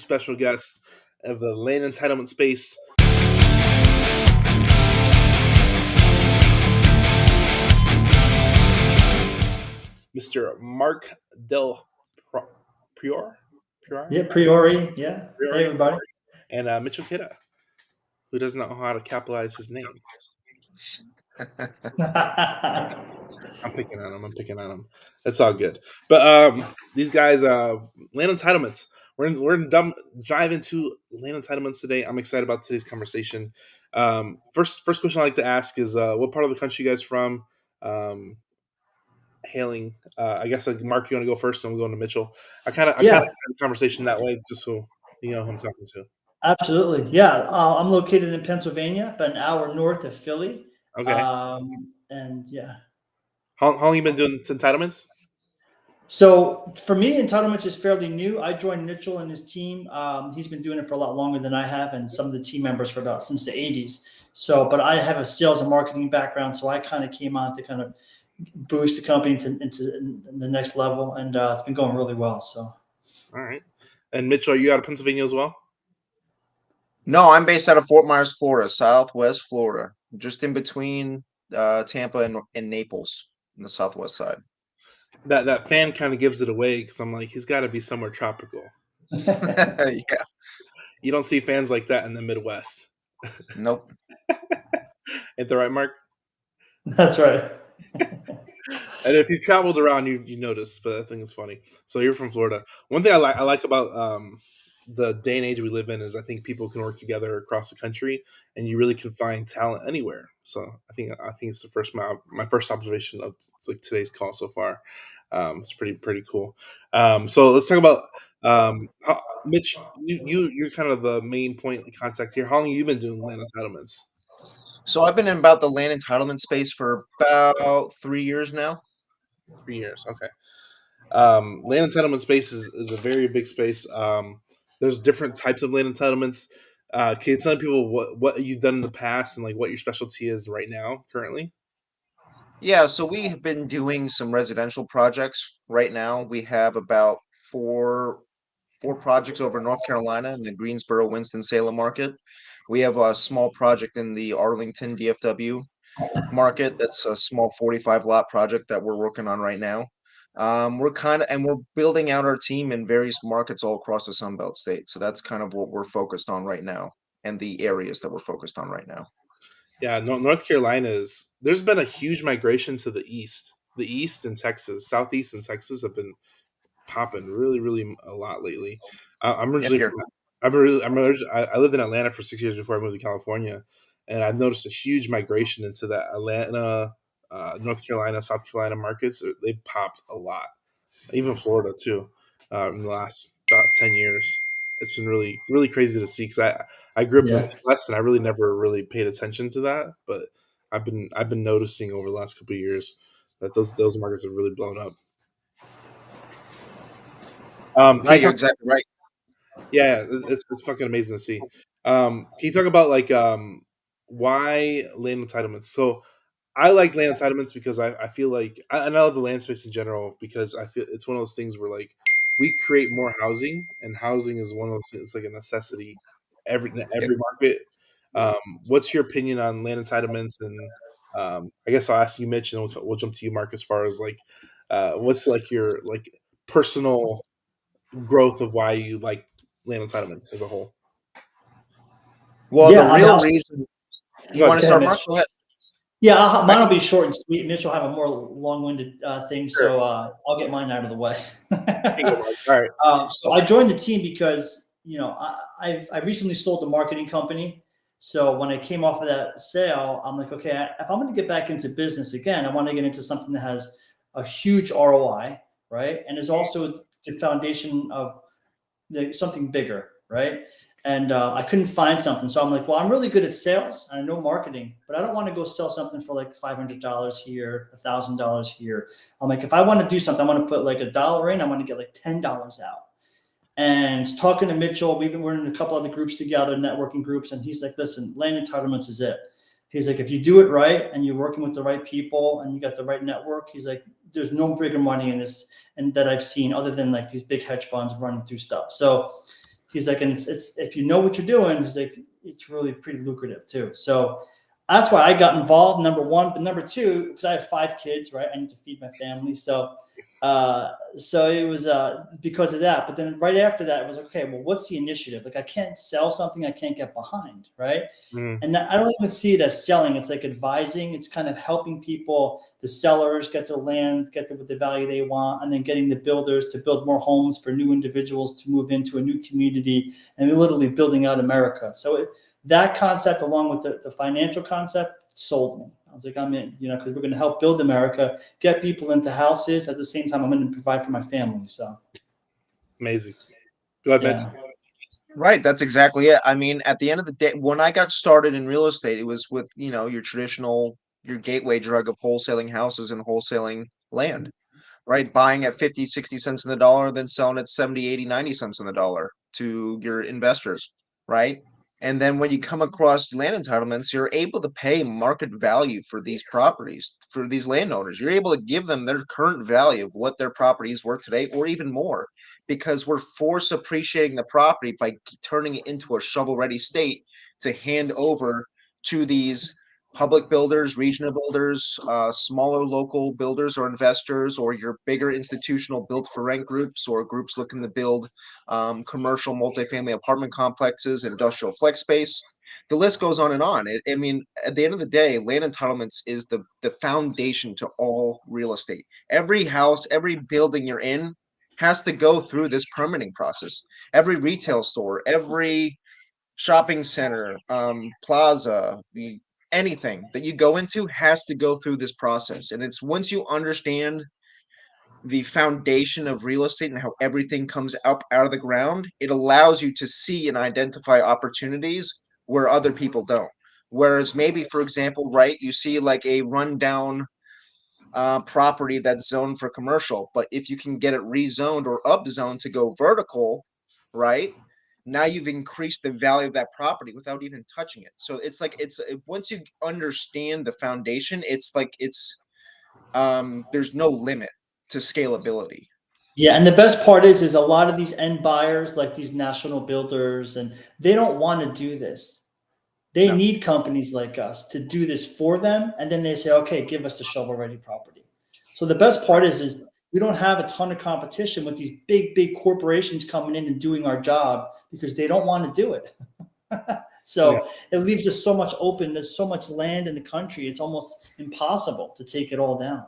special guest of the land entitlement space. Mr. Mark Del Priori? Yeah, Priori. Yeah. Priori. Hey, everybody. And Mitchell Kida, who doesn't know how to capitalize his name. I'm picking on him. That's all good. But these guys, land entitlements. We're gonna dive into land entitlements today. I'm excited about today's conversation. First question I like to ask is, what part of the country you guys from? Hailing. I guess Mark, you want to go first, and we'll go into Mitchell. I kind of had the conversation that way, just so you know who I'm talking to. Absolutely, yeah. I'm located in Pennsylvania, about an hour north of Philly. Okay. And yeah. How long you been doing entitlements? So for me, entitlements is fairly new. I joined Mitchell and his team. He's been doing it for a lot longer than I have, and some of the team members for about since the 80s. So, but I have a sales and marketing background, so I kind of came on to kind of boost the company into the next level, and it's been going really well. So, all right. And Mitchell, are you out of Pennsylvania as well? No, I'm based out of Fort Myers, Florida, Southwest Florida, just in between Tampa and Naples, on the southwest side. That fan kind of gives it away, because I'm like, he's got to be somewhere tropical. Yeah. You don't see fans like that in the Midwest. Nope. Ain't that right, Mark? That's right. And if you've traveled around, you notice, but I think it's funny. So you're from Florida. One thing I like about the day and age we live in is I think people can work together across the country, and you really can find talent anywhere. So I think it's my first observation of like today's call so far. It's pretty cool. So let's talk about Mitch. You're kind of the main point of contact here. How long have you been doing land entitlements? So I've been in about the land entitlement space for about 3 years now. 3 years, okay. Land entitlement space is a very big space. There's different types of land entitlements. Can you tell people what you've done in the past and like what your specialty is right now, currently? Yeah, so we have been doing some residential projects right now. We have about four projects over in North Carolina in the Greensboro, Winston-Salem market. We have a small project in the Arlington DFW market. That's a small 45 lot project that we're working on right now. We're building out our team in various markets all across the Sunbelt state. So that's kind of what we're focused on right now, and the areas that we're focused on right now. Yeah, North Carolina there's been a huge migration to the east. The east and Texas, southeast and Texas have been popping really, really a lot lately. I'm originally I lived in Atlanta for 6 years before I moved to California, and I've noticed a huge migration into that Atlanta, North Carolina, South Carolina markets. They popped a lot, even Florida too, in the last about 10 years. It's been really, really crazy to see, because I grew up in the West, and I really never really paid attention to that, but I've been noticing over the last couple of years that those markets have really blown up. You're exactly right. Yeah, it's fucking amazing to see. Can you talk about like why land entitlements? So I like land entitlements because I feel like, and I love the land space in general, because I feel it's one of those things where like we create more housing, and housing is one of those things. It's like a necessity every market. What's your opinion on land entitlements? And I guess I'll ask you, Mitch, and we'll jump to you, Mark, as far as like what's like your like personal growth of why you like land entitlements as a whole. Well, the real reason you want to start, Mark? Go ahead. Yeah, mine will be short and sweet. Mitch will have a more long-winded thing, sure. So I'll get mine out of the way. All right. So I joined the team because I recently sold the marketing company. So when I came off of that sale, I'm like, okay, if I'm going to get back into business again, I want to get into something that has a huge ROI, right? And is also the foundation of something bigger, right? And I couldn't find something. So I'm like, well, I'm really good at sales. I know marketing, but I don't want to go sell something for like $500 here, $1,000 here. I'm like, if I want to do something, I want to put like $1 in, I want to get like $10 out. And talking to Mitchell, we're in a couple other groups together, networking groups. And he's like, listen, land entitlements is it. He's like, if you do it right and you're working with the right people and you got the right network, he's like, there's no bigger money in this and that I've seen other than like these big hedge funds running through stuff. So He's like, and it's if you know what you're doing, he's like, it's really pretty lucrative too. So that's why I got involved. Number one, but number two, because I have 5 kids, right? I need to feed my family. So it was because of that. But then right after that, it was okay. Well, what's the initiative? Like I can't sell something I can't get behind, right? Mm. And I don't even see it as selling. It's like advising. It's kind of helping people, the sellers, get their land, get the value they want, and then getting the builders to build more homes for new individuals to move into a new community, and literally building out America. So that concept, along with the financial concept, sold me. I was like, I'm in, because we're going to help build America, get people into houses. At the same time, I'm going to provide for my family. So amazing. Go ahead, Mitch. yeah. Right, that's exactly it. I mean, at the end of the day, when I got started in real estate, it was with, your traditional, your gateway drug of wholesaling houses and wholesaling land, right? Buying at 50, 60 cents in the dollar, then selling at 70, 80, 90 cents in the dollar to your investors, right? And then when you come across land entitlements, you're able to pay market value for these properties, for these landowners. You're able to give them their current value of what their property is worth today, or even more, because we're force appreciating the property by turning it into a shovel-ready state to hand over to these public builders, regional builders, smaller local builders or investors, or your bigger institutional build-for-rent groups or groups looking to build commercial multifamily apartment complexes, industrial flex space. The list goes on and on. I mean, at the end of the day, land entitlements is the foundation to all real estate. Every house, every building you're in has to go through this permitting process. Every retail store, every shopping center, plaza, anything that you go into has to go through this process. And it's once you understand the foundation of real estate and how everything comes up out of the ground, it allows you to see and identify opportunities where other people don't. Whereas maybe, for example, right, you see like a rundown property that's zoned for commercial, but if you can get it rezoned or upzoned to go vertical, right? Now you've increased the value of that property without even touching it. So it's like once you understand the foundation, it's like there's no limit to scalability. Yeah, and the best part is a lot of these end buyers, like these national builders, and they don't want to do this. They No. need companies like us to do this for them, and then they say, "Okay, give us the shovel-ready property." So the best part is we don't have a ton of competition with these big corporations coming in and doing our job because they don't want to do it. Yeah. So it leaves us so much open. There's so much land in the country; it's almost impossible to take it all down.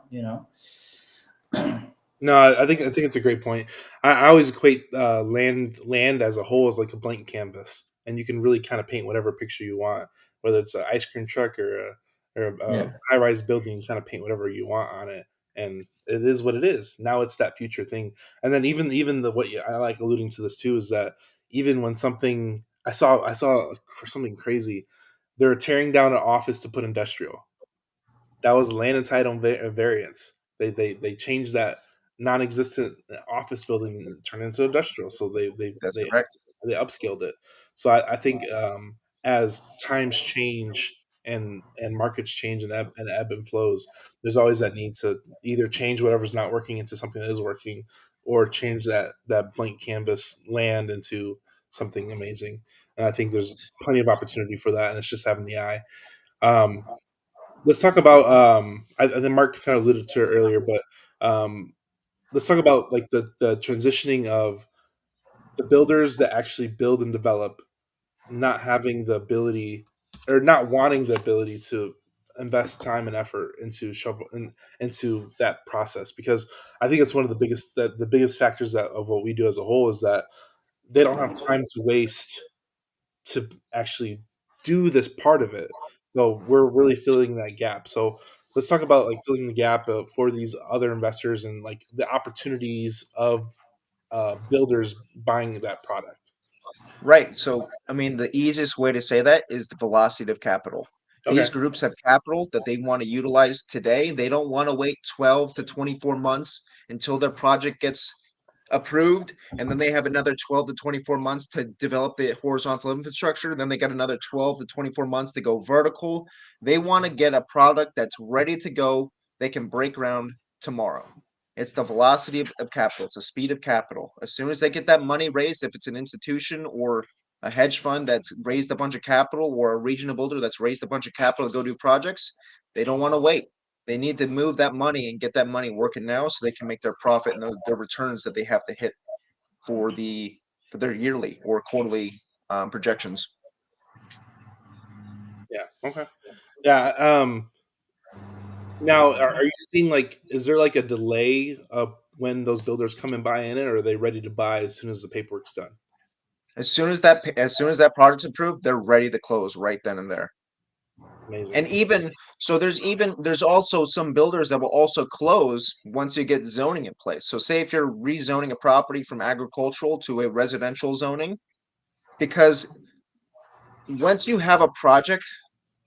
No, I think it's a great point. I always equate land as a whole as like a blank canvas, and you can really kind of paint whatever picture you want, whether it's an ice cream truck or a Yeah. high rise building. You kind of paint whatever you want on it, and it is what it is. Now it's that future thing, and then even I like alluding to this too is that even when something I saw something crazy, they were tearing down an office to put industrial. That was a land entitlement variance. They changed that non-existent office building and turned it into industrial. So That's correct. they upscaled it. So I think as times change and markets change and ebb and flows, there's always that need to either change whatever's not working into something that is working, or change that blank canvas land into something amazing. And I think there's plenty of opportunity for that, and it's just having the eye. Um, let's talk about I think Mark kind of alluded to it earlier, but let's talk about like the transitioning of the builders that actually build and develop not having the ability or not wanting the ability to invest time and effort into that process, because I think it's one of the biggest factors that of what we do as a whole is that they don't have time to waste to actually do this part of it. So we're really filling that gap. So let's talk about like filling the gap for these other investors and like the opportunities of builders buying that product. Right. So, I mean, the easiest way to say that is the velocity of capital. Okay. These groups have capital that they want to utilize today. They don't want to wait 12 to 24 months until their project gets approved. And then they have another 12 to 24 months to develop the horizontal infrastructure. Then they got another 12 to 24 months to go vertical. They want to get a product that's ready to go. They can break ground tomorrow. It's the velocity of capital. It's the speed of capital. As soon as they get that money raised, if it's an institution or a hedge fund that's raised a bunch of capital, or a regional builder that's raised a bunch of capital to go do projects, they don't want to wait. They need to move that money and get that money working now so they can make their profit and their returns that they have to hit for their yearly or quarterly projections. Yeah. Okay. Yeah. Now, are you seeing like, is there like a delay of when those builders come and buy in it, or are they ready to buy as soon as the paperwork's done? As soon as that project's approved, they're ready to close right then and there. Amazing. And even so, there's also some builders that will also close once you get zoning in place. So say if you're rezoning a property from agricultural to a residential zoning, because once you have a project,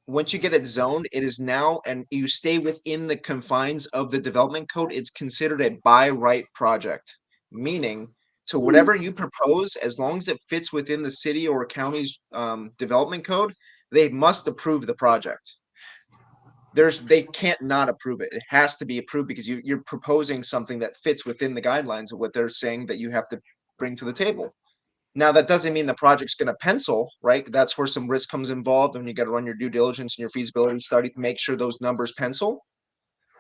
once you get it zoned, it is now, and you stay within the confines of the development code, it's considered a by right project. Meaning, to whatever you propose, as long as it fits within the city or county's development code, they must approve the project. They can't not approve it. It has to be approved because you're proposing something that fits within the guidelines of what they're saying that you have to bring to the table. Now, that doesn't mean the project's going to pencil, right? That's where some risk comes involved, and you got to run your due diligence and your feasibility study to make sure those numbers pencil.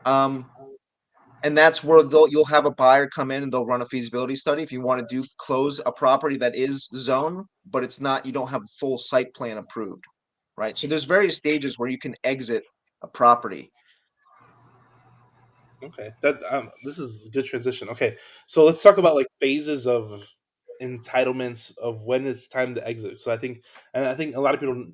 And that's where you'll have a buyer come in and they'll run a feasibility study if you want to close a property that is zoned, but it's not, you don't have a full site plan approved, right? So there's various stages where you can exit a property. Okay, that this is a good transition. Okay, so let's talk about like phases of entitlements of when it's time to exit. So I think a lot of people,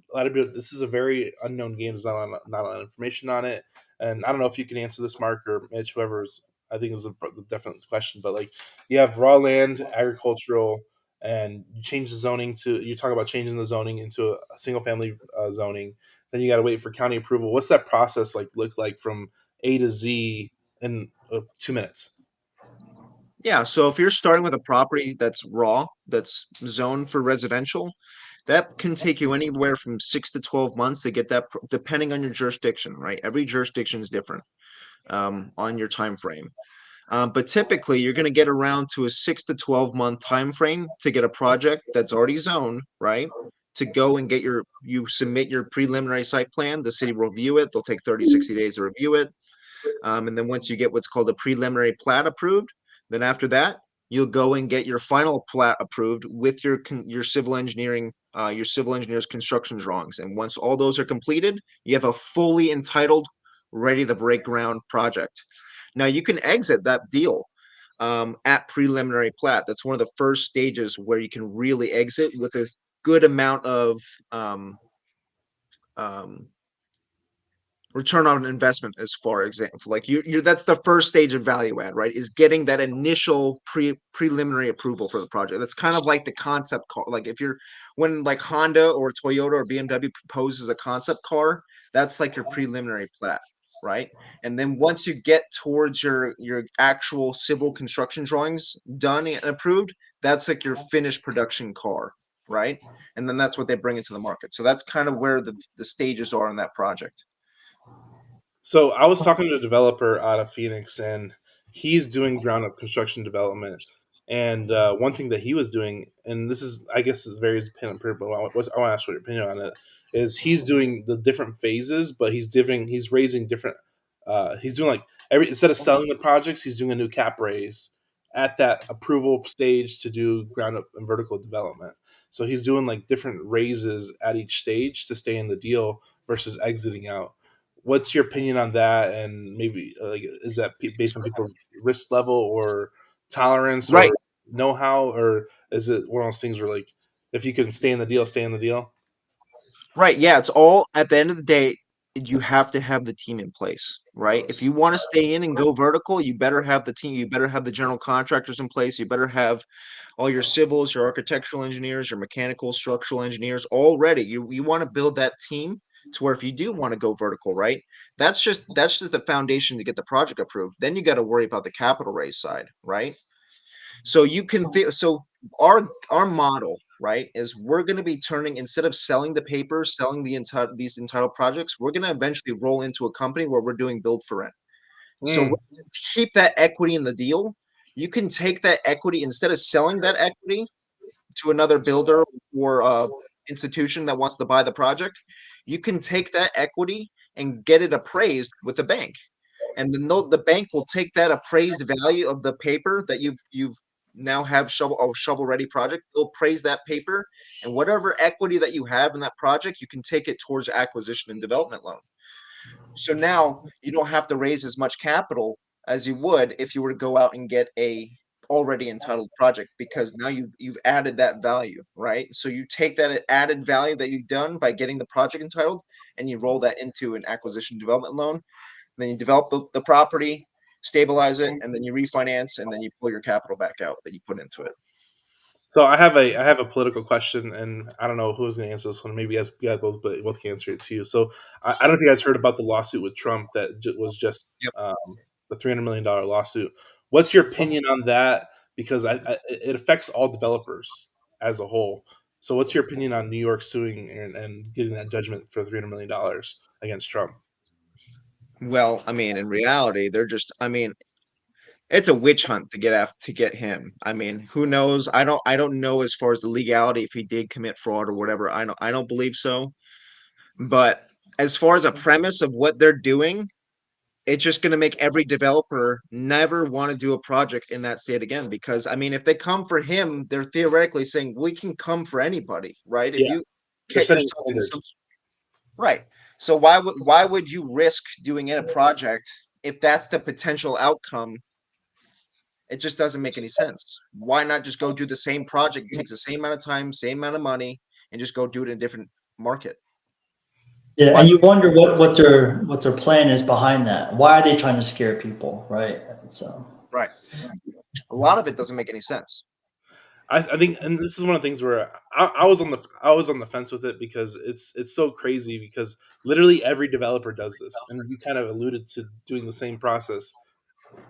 this is a very unknown game. There's not a lot of information on it, and I don't know if you can answer this, Mark or Mitch, whoever's. I think is the definite question, but like you have raw land, agricultural, and you change the zoning to. You talk about changing the zoning into a single family zoning. Then you got to wait for county approval. What's that process like? Look like from A to Z in 2 minutes? Yeah, so if you're starting with a property that's raw, that's zoned for residential, that can take you anywhere from 6 to 12 months to get that, depending on your jurisdiction, right? Every jurisdiction is different on your time frame. But typically, you're going to get around to a 6 to 12 month time frame to get a project that's already zoned, right? To go and you submit your preliminary site plan. The city will review it. They'll take 30, 60 days to review it. And then once you get what's called a preliminary plat approved, then after that, you'll go and get your final plat approved with your civil engineer's construction drawings. And once all those are completed, you have a fully entitled, ready to break ground project. Now you can exit that deal at preliminary plat. That's one of the first stages where you can really exit with a good amount of um, return on investment. As far example, like you that's the first stage of value add, right? Is getting that initial preliminary approval for the project. That's kind of like the concept car. Like when like Honda or Toyota or BMW proposes a concept car, that's like your preliminary plat, right? And then once you get towards your actual civil construction drawings done and approved, that's like your finished production car, right? And then that's what they bring into the market. So that's kind of where the stages are in that project. So I was talking to a developer out of Phoenix, and he's doing ground up construction development. And one thing that he was doing, and this is, I guess, is varies opinion, but I want to ask what your opinion on it is. He's doing the different phases, but he's raising different. He's doing like instead of selling the projects, he's doing a new cap raise at that approval stage to do ground up and vertical development. So he's doing like different raises at each stage to stay in the deal versus exiting out. What's your opinion on that? And maybe like, is that based on people's risk level or tolerance or Right. know-how, or is it one of those things where like if you can stay in the deal, stay in the deal? Right. Yeah. It's all at the end of the day, you have to have the team in place, right? If you want to stay in and go vertical, you better have the team. You better have the general contractors in place. You better have all your civils, your architectural engineers, your mechanical, structural engineers all ready. You want to build that team to where if you do want to go vertical, right? That's just the foundation to get the project approved. Then you got to worry about the capital raise side, right? So you can so our model, right, is we're going to be turning, instead of selling the paper, selling these entitled projects, we're going to eventually roll into a company where we're doing build for rent. So to keep that equity in the deal, you can take that equity instead of selling that equity to another builder or institution that wants to buy the project. You can take that equity and get it appraised with the bank, and then the bank will take that appraised value of the paper that you've now have shovel ready project. They'll appraise that paper, and whatever equity that you have in that project, you can take it towards acquisition and development loan. So now you don't have to raise as much capital as you would if you were to go out and get a already entitled project, because now you've added that value, right? So you take that added value that you've done by getting the project entitled and you roll that into an acquisition development loan. Then you develop the property, stabilize it, and then you refinance, and then you pull your capital back out that you put into it. So I have a political question, and I don't know who's going to answer this one. Maybe you guys both, but both can answer it too. So I don't know if you guys heard about the lawsuit with Trump that was just the $300 million lawsuit. What's your opinion on that? Because it affects all developers as a whole. So what's your opinion on New York suing and getting that judgment for $300 million against Trump? Well, I mean, in reality, it's a witch hunt to get him. I mean, who knows? I don't know as far as the legality if he did commit fraud or whatever. I don't believe so. But as far as a premise of what they're doing, it's just going to make every developer never want to do a project in that state again. Because I mean, if they come for him, they're theoretically saying we can come for anybody, right? If you They're can't setting yourself in standards. some right. So why would you risk doing in a project if that's the potential outcome? It just doesn't make any sense. Why not just go do the same project? It takes the same amount of time, same amount of money, and just go do it in a different market. Yeah, and you wonder what their plan is behind that. Why are they trying to scare people, right? So Right. A lot of it doesn't make any sense. I think, and this is one of the things where I was on the fence with it, because it's so crazy, because literally every developer does this, and you kind of alluded to doing the same process.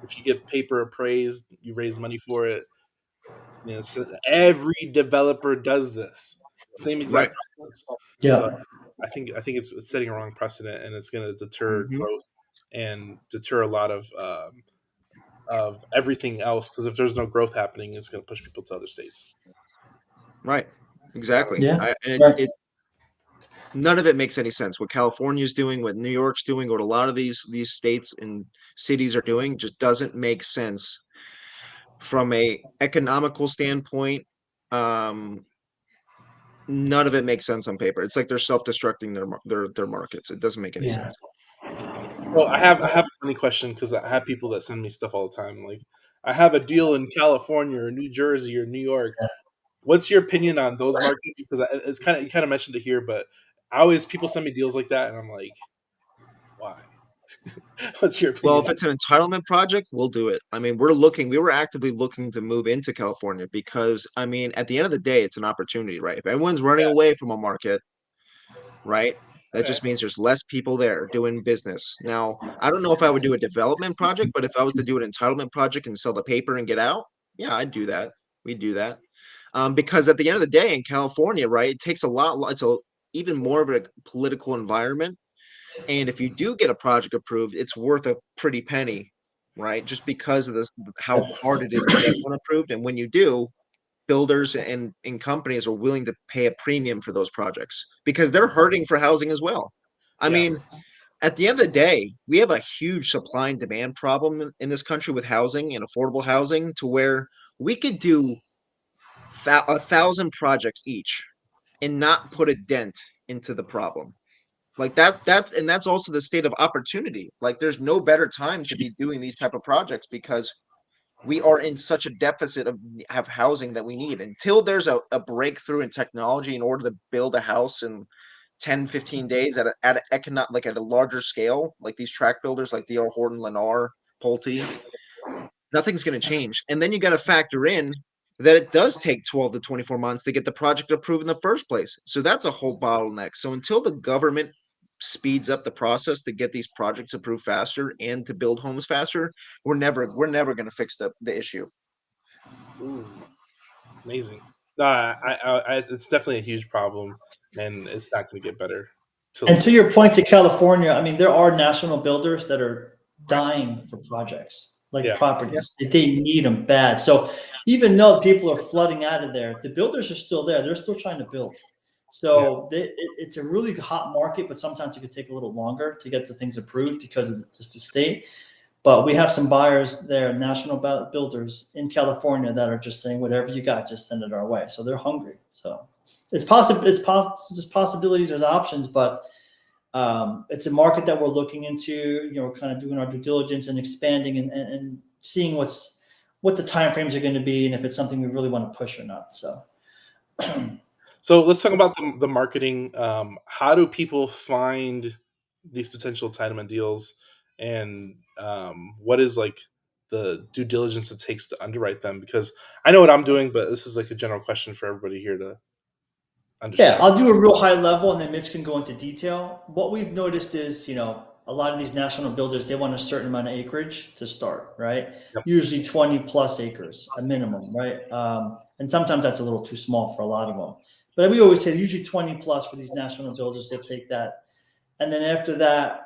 If you get paper appraised, you raise money for it. You know, so every developer does this, same exact Right. process. So yeah, I think it's setting a wrong precedent, and it's going to deter Mhm. growth and deter a lot of everything else. Because if there's no growth happening, it's going to push people to other states. Right. Exactly. yeah, And right. none of it makes any sense. What California's doing, what New York's doing, what a lot of these states and cities are doing just doesn't make sense from a economical standpoint. Um, None of it makes sense on paper. It's like they're self-destructing their markets. It doesn't make any Yeah. sense. Well, I have a funny question, because I have people that send me stuff all the time. Like, I have a deal in California or New Jersey or New York. What's your opinion on those markets? Because it's kind of, you kind of mentioned it here, but people send me deals like that, and I'm like, why? What's your Well, opinion? if it's an entitlement project, we'll do it. I mean, we were actively looking to move into California because, I mean, at the end of the day, it's an opportunity, right? If everyone's running away from a market, right, that just means there's less people there doing business. Now, I don't know if I would do a development project, but if I was to do an entitlement project and sell the paper and get out, yeah, I'd do that. We'd do that. Because at the end of the day, in California, right, it takes a lot. It's even more of a political environment. And if you do get a project approved, it's worth a pretty penny, right? Just because of this, how hard it is to get one approved. And when you do, builders and companies are willing to pay a premium for those projects because they're hurting for housing as well. I Yeah. mean, at the end of the day, we have a huge supply and demand problem in this country with housing and affordable housing, to where we could do 1,000 projects each and not put a dent into the problem. Like that's also the state of opportunity. Like there's no better time to be doing these type of projects because we are in such a deficit of have housing that we need. Until there's a breakthrough in technology in order to build a house in 10, 15 days at a larger scale, like these track builders like D.R. Horton, Lennar, Pulte, nothing's going to change. And then you got to factor in that it does take 12 to 24 months to get the project approved in the first place. So that's a whole bottleneck. So until the government speeds up the process to get these projects approved faster and to build homes faster, we're never going to fix the issue. Ooh, amazing. No, it's definitely a huge problem, and it's not going to get better. And to your point to California, I mean, there are national builders that are dying for projects like Yeah. properties. They need them bad. So even though people are flooding out of there, the builders are still there. They're still trying to build. So it's a really hot market, but sometimes it could take a little longer to get the things approved because of just the state. But we have some buyers there, national builders in California, that are just saying, whatever you got, just send it our way. So they're hungry. So it's possible. There's possibilities, there's options, but it's a market that we're looking into. Kind of doing our due diligence and expanding and seeing what the timeframes are going to be, and if it's something we really want to push or not. So. So let's talk about the marketing. How do people find these potential entitlement deals, and what is like the due diligence it takes to underwrite them? Because I know what I'm doing, but this is like a general question for everybody here to understand. Yeah, I'll do a real high level, and then Mitch can go into detail. What we've noticed is, a lot of these national builders, they want a certain amount of acreage to start, right? Yep. Usually 20 plus acres, a minimum, right? And sometimes that's a little too small for a lot of them. But we always say usually 20 plus for these national builders, they'll take that. And then after that,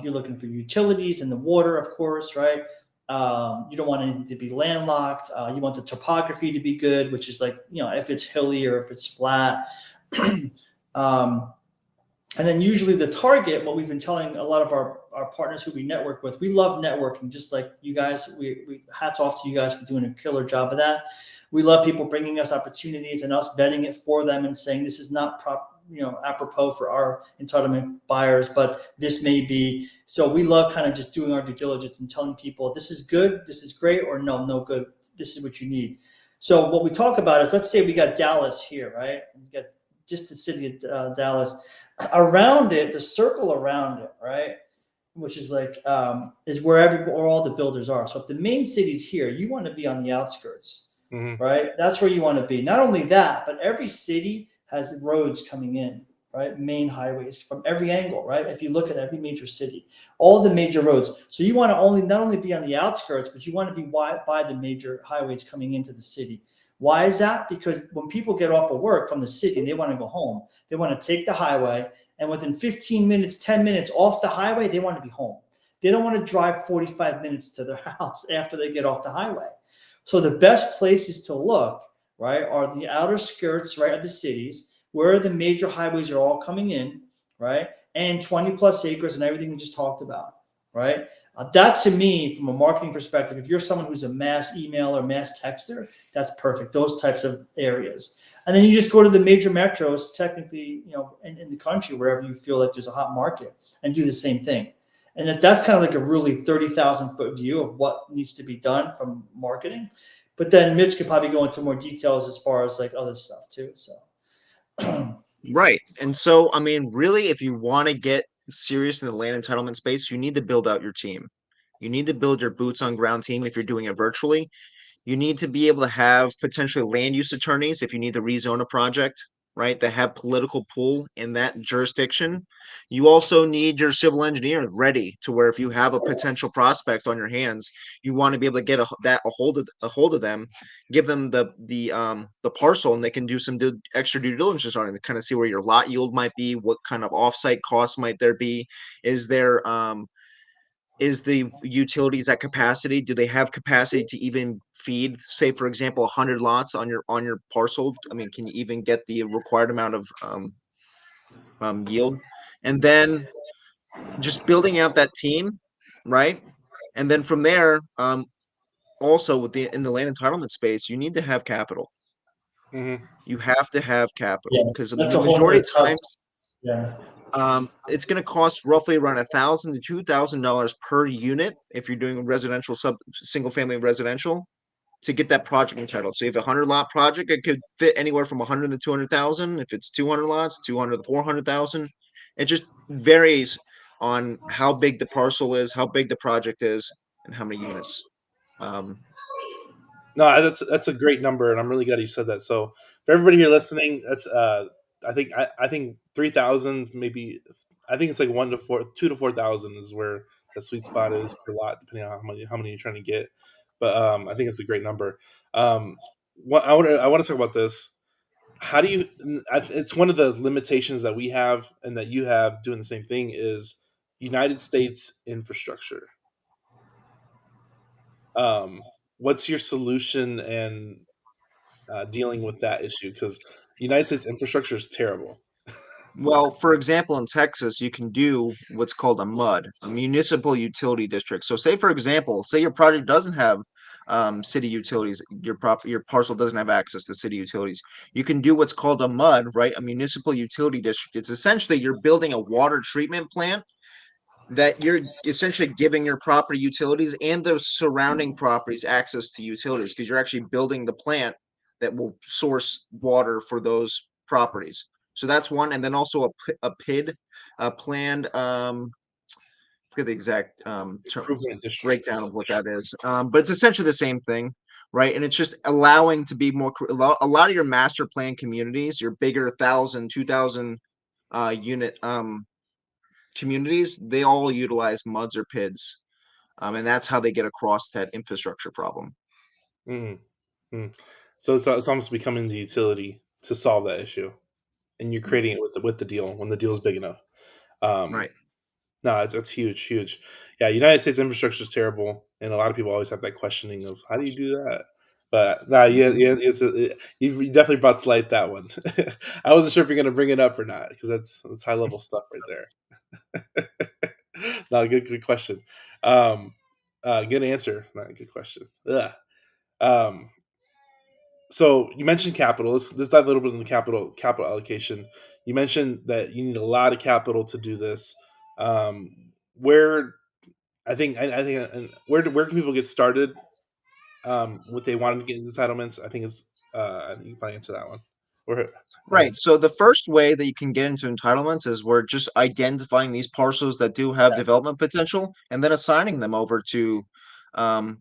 you're looking for utilities and the water, of course, right? You don't want anything to be landlocked. You want the topography to be good, which is like, if it's hilly or if it's flat. And then usually the target, what we've been telling a lot of our partners who we network with, we love networking, just like you guys. We hats off to you guys for doing a killer job of that. We love people bringing us opportunities and us vetting it for them and saying, this is not apropos for our entitlement buyers, but this may be. So we love kind of just doing our due diligence and telling people, this is good, this is great, or no good, this is what you need. So what we talk about is, let's say we got Dallas here, right? We got just the city of Dallas. Around it, the circle around it, right, which is like is where all the builders are. So if the main city's here, you want to be on the outskirts, right? That's where you want to be. Not only that, but every city has roads coming in, right? Main highways from every angle, right? If you look at every major city, all the major roads. So you want to not only be on the outskirts, but you want to be by the major highways coming into the city. Why is that? Because when people get off of work from the city and they want to go home, they want to take the highway, and within 15 minutes, 10 minutes off the highway, they want to be home. They don't want to drive 45 minutes to their house after they get off the highway. So the best places to look, right, are the outer skirts, right, of the cities, where the major highways are all coming in, right, and 20 plus acres and everything we just talked about, right? That, to me, from a marketing perspective, if you're someone who's a mass email or mass texter, that's perfect. Those types of areas. And then you just go to the major metros, technically, in the country, wherever you feel like there's a hot market, and do the same thing. And that's kind of like a really 30,000 foot view of what needs to be done from marketing. But then Mitch could probably go into more details as far as like other stuff too. So. Right. And so, I mean, really, if you want to get serious in the land entitlement space, you need to build out your team. You need to build your boots on ground team if you're doing it virtually. You need to be able to have potentially land use attorneys if you need to rezone a project, right? That have political pull in that jurisdiction. You also need your civil engineer ready to where if you have a potential prospect on your hands, you want to be able to get a hold of them, give them the parcel, and they can do some extra due diligence on it to kind of see where your lot yield might be, what kind of offsite costs might there be, is the utilities at capacity? Do they have capacity to even feed, say, for example, 100 lots on your parcel? I mean, can you even get the required amount of yield? And then just building out that team, right? And then from there, also in the land entitlement space, you need to have capital. You have to have capital because the majority of times, it's going to cost roughly around $1,000 to $2,000 per unit if you're doing a residential single family residential to get that project entitled. So if 100 lot project, it could fit anywhere from 100 to 200,000. If it's 200 lots, 200 to 400,000. It just varies on how big the parcel is, how big the project is, and how many units. No, that's a great number, and I'm really glad you said that. So for everybody here listening, that's I think 3,000, maybe. I think it's like 2 to 4,000 is where the sweet spot is per lot, depending on how many you're trying to get. But I think it's a great number. What I want to talk about this. How do you? It's one of the limitations that we have and that you have doing the same thing is United States infrastructure. What's your solution and dealing with that issue? Because United States infrastructure is terrible. Well, for example, in Texas, you can do what's called a MUD, a municipal utility district. So, say for example, say your project doesn't have city utilities, your parcel doesn't have access to city utilities. You can do what's called a MUD, right? A municipal utility district. It's essentially you're building a water treatment plant that you're essentially giving your property utilities and the surrounding properties access to utilities because you're actually building the plant that will source water for those properties. So that's one, and then also a PID, a planned forget the exact Improvement district. breakdown of what that is, but it's essentially the same thing, right? And it's just allowing to be more a lot of your master plan communities, your bigger 1,000, 2,000 unit communities, they all utilize MUDs or PIDs, and that's how they get across that infrastructure problem. Mm-hmm. So it's almost becoming the utility to solve that issue, and you're creating it with the deal when the deal is big enough. Right. No, it's huge, huge. Yeah, United States infrastructure is terrible, and a lot of people always have that questioning of how do you do that. But nah, you definitely brought to light that one. I wasn't sure if you're going to bring it up or not because that's high level stuff right there. No, good question. Good answer. Not a good question. Ugh. Um, so you mentioned capital. Let's dive a little bit into capital allocation. You mentioned that you need a lot of capital to do this. Where I think where can people get started? What they want to get into entitlements. I think you can probably answer that one. Right. So the first way that you can get into entitlements is we're just identifying these parcels that do have development potential and then assigning them over to um,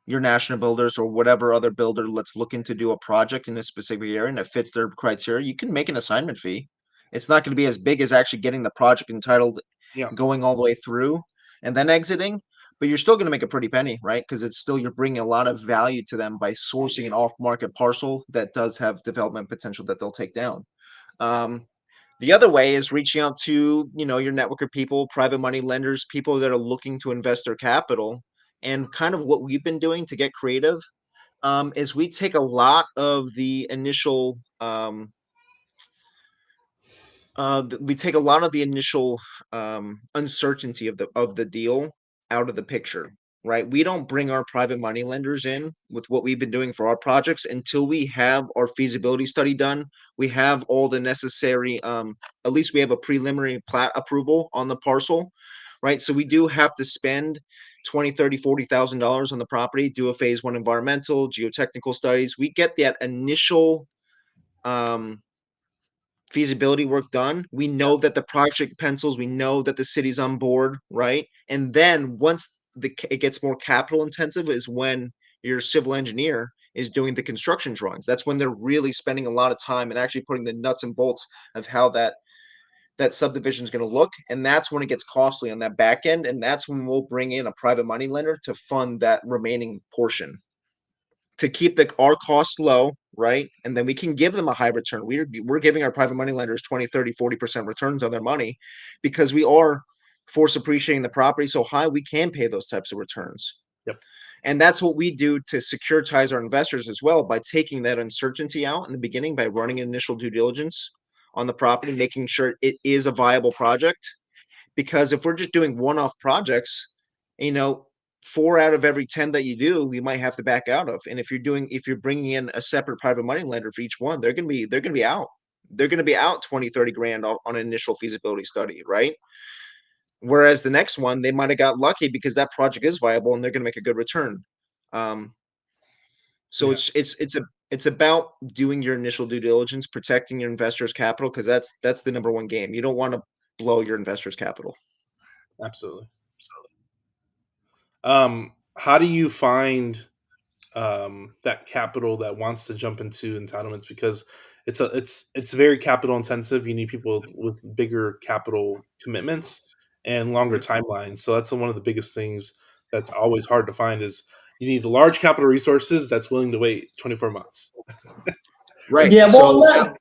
your national builders or whatever other builder that's looking to do a project in a specific area and it fits their criteria. You can make an assignment fee. It's not going to be as big as actually getting the project entitled, Yeah. going all the way through and then exiting, but you're still going to make a pretty penny, right? Because it's still you're bringing a lot of value to them by sourcing an off-market parcel that does have development potential that they'll take down. Um, the other way is reaching out to your network of people, private money lenders, people that are looking to invest their capital. And kind of what we've been doing to get creative is we take a lot of the initial uncertainty of the deal out of the picture, right? We don't bring our private money lenders in with what we've been doing for our projects until we have our feasibility study done. We have all the necessary, at least we have a preliminary plat approval on the parcel, right? So we do have to spend 20, 30, $40,000 on the property, do a phase one environmental, geotechnical studies. We get that initial um, feasibility work done. We know that the project pencils, we know that the city's on board, right? And then once it gets more capital intensive is when your civil engineer is doing the construction drawings. That's when they're really spending a lot of time and actually putting the nuts and bolts of how that subdivision is going to look. And that's when it gets costly on that back end. And that's when we'll bring in a private money lender to fund that remaining portion to keep our costs low, right? And then we can give them a high return. We're giving our private money lenders 20, 30, 40% returns on their money because we are force appreciating the property so high we can pay those types of returns. Yep. And that's what we do to securitize our investors as well by taking that uncertainty out in the beginning by running an initial due diligence on the property, making sure it is a viable project. Because if we're just doing one-off projects, you know, 4 out of every 10 that you do, you might have to back out of. And if you're bringing in a separate private money lender for each one, they're going to be out. They're going to be out 20, 30 grand on an initial feasibility study, right? Whereas the next one, they might have got lucky because that project is viable and they're going to make a good return. So Yeah. it's about doing your initial due diligence, protecting your investors' capital, because that's the number one game. You don't want to blow your investors' capital. Absolutely. How do you find that capital that wants to jump into entitlements? Because it's very capital intensive. You need people with bigger capital commitments and longer timelines. So that's one of the biggest things that's always hard to find is you need large capital resources that's willing to wait 24 months. Right. Yeah, So well,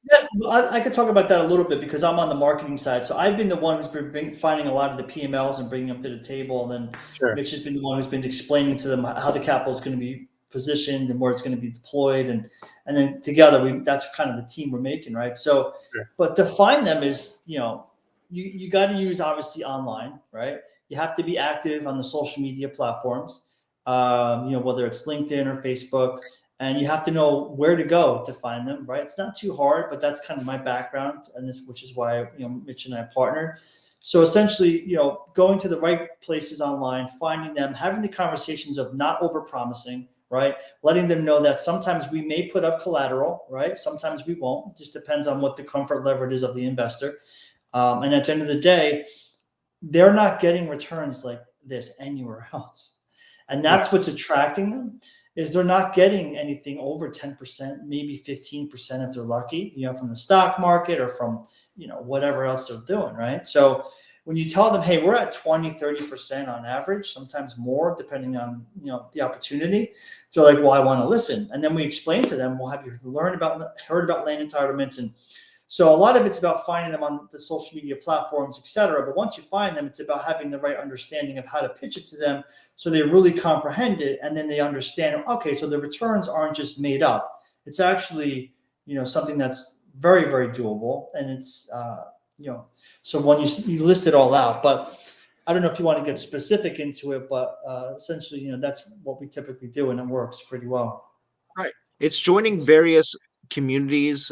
I could talk about that a little bit because I'm on the marketing side. So I've been the one who's been finding a lot of the PMLs and bringing them to the table. And then Sure. Mitch has been the one who's been explaining to them how the capital is going to be positioned and where it's going to be deployed. And then together, that's kind of the team we're making, right? So, Sure. but to find them is, you got to use obviously online, right? You have to be active on the social media platforms, whether it's LinkedIn or Facebook. And you have to know where to go to find them, right? It's not too hard, but that's kind of my background, and which is why Mitch and I partnered. So essentially, going to the right places online, finding them, having the conversations of not overpromising, right? Letting them know that sometimes we may put up collateral, right? Sometimes we won't. It just depends on what the comfort level is of the investor. And at the end of the day, they're not getting returns like this anywhere else, and that's what's attracting them. Is they're not getting anything over 10%, maybe 15% if they're lucky, from the stock market or from, whatever else they're doing, right? So when you tell them, hey, we're at 20, 30% on average, sometimes more, depending on, the opportunity, they're like, well, I want to listen. And then we explain to them, well, have you heard about land entitlements? And so a lot of it's about finding them on the social media platforms, et cetera. But once you find them, it's about having the right understanding of how to pitch it to them so they really comprehend it. And then they understand, okay, so the returns aren't just made up. It's actually, something that's very, very doable. And it's, so when you list it all out, but I don't know if you want to get specific into it, but essentially, that's what we typically do, and it works pretty well. right. It's joining various communities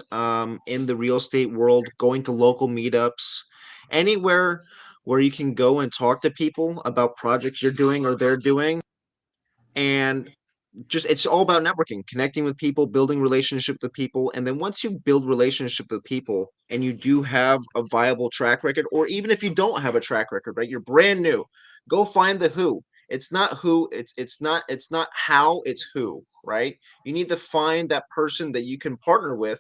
in the real estate world, going to local meetups, anywhere where you can go and talk to people about projects you're doing or they're doing. And just it's all about networking, connecting with people, building relationship with people. And then once you build relationship with people and you do have a viable track record, or even if you don't have a track record, right? You're brand new, go find the who. It's not who, it's not how, it's who, right? You need to find that person that you can partner with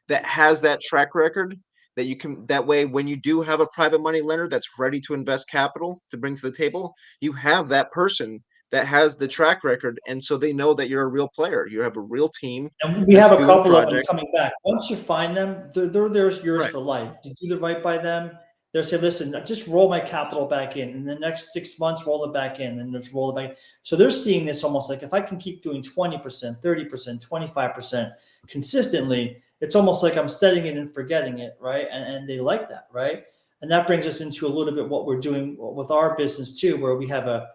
that has that track record, that you can, that way when you do have a private money lender that's ready to invest capital to bring to the table, you have that person that has the track record, and so they know that you're a real player. You have a real team. And we that's have a doing couple of them projects. coming back. Once you find them, they're yours Right. for life. You do the right by them. They'll say, listen, just roll my capital back in the next 6 months, roll it back in, and just roll it back. So they're seeing this almost like, if I can keep doing 20%, 30%, 25% consistently, it's almost like I'm setting it and forgetting it, right? And they like that, right? And that brings us into a little bit what we're doing with our business too, where we have a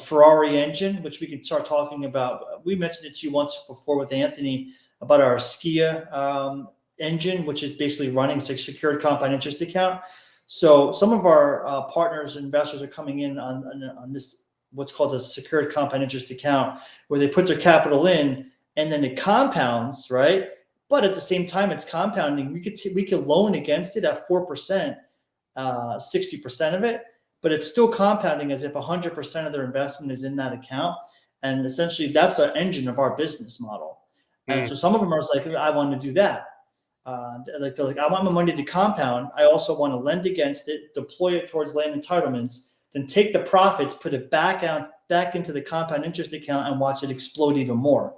Priori engine, which we can start talking about. We mentioned it to you once before with Anthony about our Skia engine, which is basically running a secured compound interest account. So some of our partners and investors are coming in on this, what's called a secured compound interest account, where they put their capital in and then it compounds, right? But at the same time, it's compounding. We could loan against it at 4%, 60% of it, but it's still compounding as if 100% of their investment is in that account. And essentially that's the engine of our business model. And so some of them are like, I want to do that. They're like, I want my money to compound. I also want to lend against it, deploy it towards land entitlements, then take the profits, put it back into the compound interest account and watch it explode even more.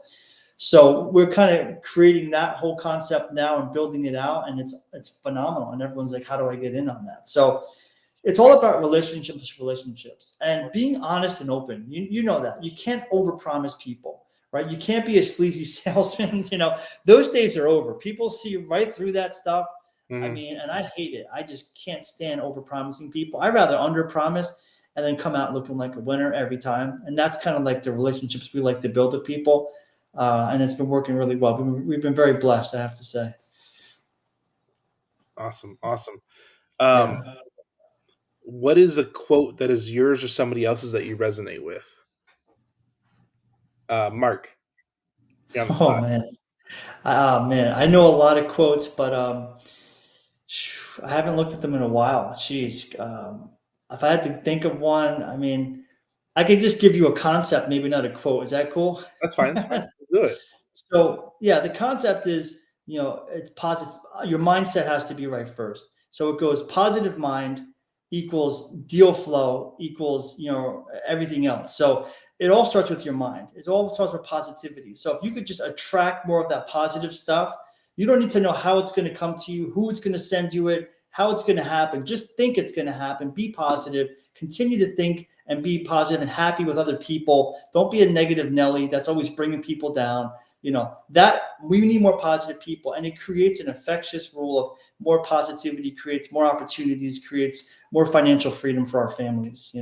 So we're kind of creating that whole concept now and building it out, and it's phenomenal. And everyone's like, how do I get in on that? So it's all about relationships and being honest and open. You know that you can't overpromise people, right? You can't be a sleazy salesman. Those days are over. People see right through that stuff. I mean, and I hate it. I just can't stand overpromising people. I'd rather underpromise and then come out looking like a winner every time. And that's kind of like the relationships we like to build with people. And it's been working really well. We've been very blessed, I have to say. Awesome. Yeah. What is a quote that is yours or somebody else's that you resonate with? Mark. You're on the spot. Man. I know a lot of quotes, but I haven't looked at them in a while. Jeez. If I had to think of one, I mean, I could just give you a concept, maybe not a quote. Is that cool? That's fine. Do it. So yeah, the concept is, it's positive. Your mindset has to be right first. So it goes positive mind equals deal flow equals, everything else. So it all starts with your mind. It all starts with positivity. So if you could just attract more of that positive stuff, You don't need to know how it's going to come to you, who it's going to send you it, how it's going to happen. Just think it's going to happen. Be positive. Continue to think and be positive and happy with other people. Don't be a negative Nelly that's always bringing people down. That we need more positive people, and it creates an infectious rule of more positivity, creates more opportunities, creates more financial freedom for our families.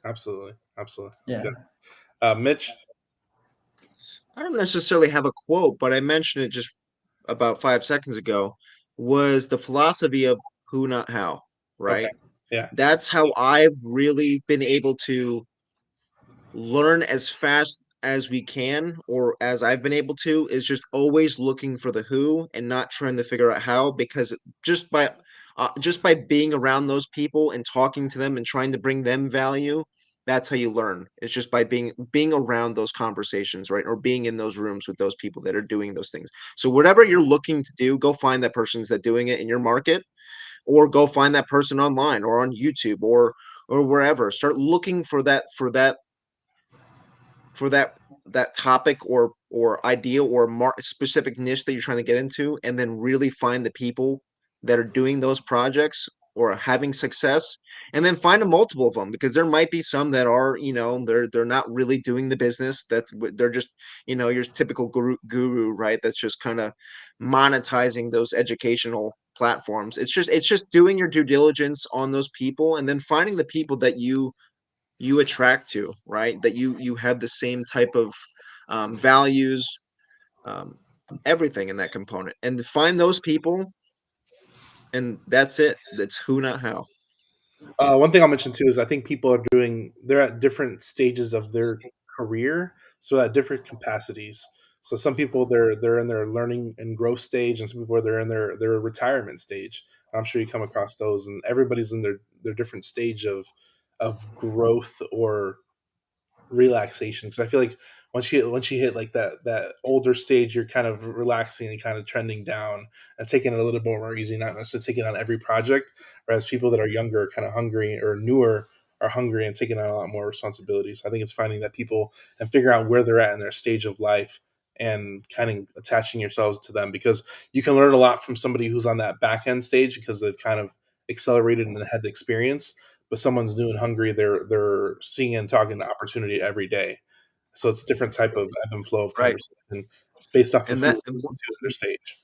Absolutely. That's Yeah. good. Mitch? I don't necessarily have a quote, but I mentioned it just about 5 seconds ago, was the philosophy of who, not how, Okay. right? Yeah. That's how I've really been able to learn as fast as we can, or as I've been able to, is just always looking for the who and not trying to figure out how, because just by being around those people and talking to them and trying to bring them value, that's how you learn. It's just by being around those conversations, right? Or being in those rooms with those people that are doing those things. So whatever you're looking to do, go find that person's that doing it in your market, or go find that person online or on YouTube or wherever. Start looking for that topic or idea or specific niche that you're trying to get into, and then really find the people that are doing those projects or having success, and then find a multiple of them, because there might be some that are, they're not really doing the business, that they're just, your typical guru, right? That's just kind of monetizing those educational platforms. It's just doing your due diligence on those people, and then finding the people that you attract to, right? That you have the same type of values, um, everything in that component, and to find those people, and that's it. That's who, not how. One thing I'll mention too is I think people they're at different stages of their career, so at different capacities. So some people they're in their learning and growth stage, and some people they're in their retirement stage. I'm sure you come across those, and everybody's in their different stage of growth or relaxation. Because I feel like once you hit like that older stage, you're kind of relaxing and kind of trending down and taking it a little bit more easy, not necessarily taking on every project. Whereas people that are younger, are kind of hungry, or newer, are hungry and taking on a lot more responsibilities. I think it's finding that people and figure out where they're at in their stage of life and kind of attaching yourselves to them, because you can learn a lot from somebody who's on that back end stage because they've kind of accelerated and had the experience. But someone's new and hungry, they're seeing and talking to opportunity every day. So it's a different type of ebb and flow of Right. conversation based off of And who that to their stage.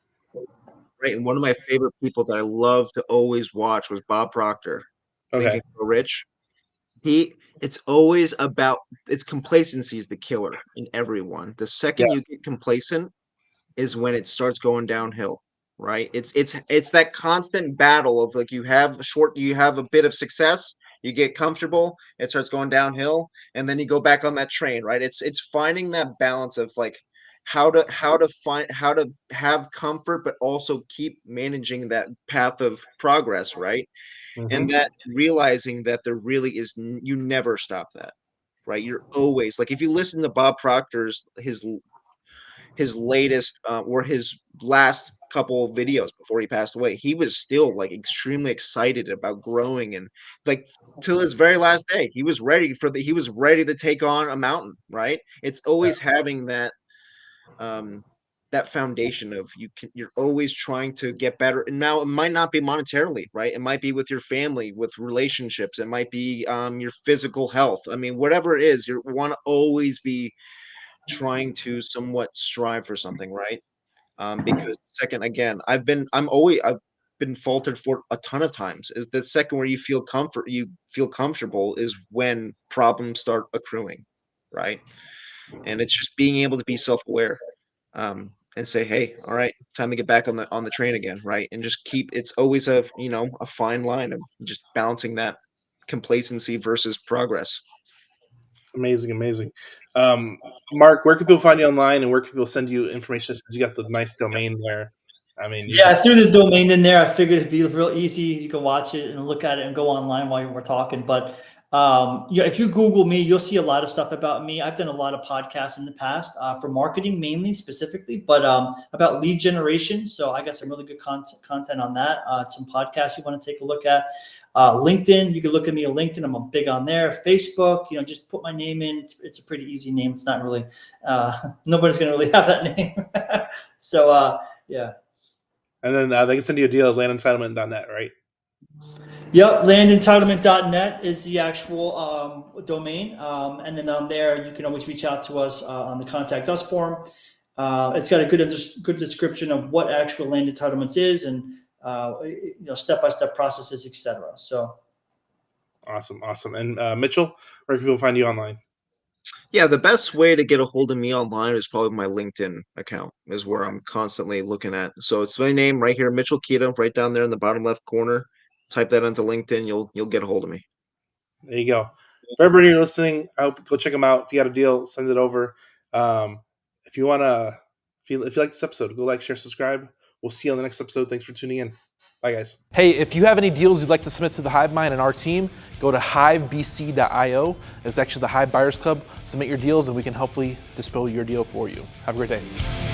right. And one of my favorite people that I love to always watch was Bob Proctor, Think Okay. and Grow Rich. It's always about, it's complacency is the killer in everyone. The Yeah. second you get complacent is when it starts going downhill, right? It's that constant battle of, like, you have a bit of success, you get comfortable, it starts going downhill, and then you go back on that train, right? It's finding that balance of, like, how to have comfort but also keep managing that path of progress, right? And Mm-hmm. that realizing that there really is you never stop that, right? You're always, like, if you listen to Bob Proctor's his latest or his last couple of videos before he passed away, he was still, like, extremely excited about growing, and, like, till his very last day, he was ready to take on a mountain, right? It's Yeah. always having um that foundation of you're always trying to get better. And now it might not be monetarily, right? It might be with your family, with relationships, it might be your physical health. I mean, whatever it is, you want to always be trying to somewhat strive for something, right? Because the second, again, I've been faltered for a ton of times, is the second where you feel comfortable is when problems start accruing, right? And it's just being able to be self-aware, and say, hey, all right, time to get back on the train again, right? And just it's always a fine line of just balancing that complacency versus progress. Amazing. Um, Mark, where can people find you online, and where can people send you information since you got the nice domain there? I mean, you Yeah, can, I threw the domain in there. I figured it'd be real easy. You can watch it and look at it and go online while we're talking. But if you Google me, you'll see a lot of stuff about me. I've done a lot of podcasts in the past for marketing, mainly specifically, but about lead generation. So I got some really good content on that. Some podcasts you want to take a look at. LinkedIn, you can look at me on LinkedIn. I'm big on there. Facebook, just put my name in. It's a pretty easy name. It's not really, nobody's going to really have that name. So, Yeah. And then they can send you a deal at landentitlement.net, right? Yep, landentitlement.net is the actual domain. And then on there, you can always reach out to us on the Contact Us form. It's got a good description of what actual land entitlements is and step-by-step processes, etc. So awesome. And Mitchell, where can people find you online? Yeah, the best way to get a hold of me online is probably my LinkedIn account, is where I'm constantly looking at. So it's my name right here, Mitchell Kida, right down there in the bottom left corner. Type that into LinkedIn, you'll get a hold of me. There you go. For everybody who's listening, I hope go check them out. If you got a deal, send it over. If you like this episode, go like, share, subscribe. We'll see you on the next episode. Thanks for tuning in. Bye, guys. Hey, if you have any deals you'd like to submit to the Hive Mind and our team, go to hivebc.io. It's actually the Hive Buyers Club. Submit your deals and we can hopefully dispose your deal for you. Have a great day.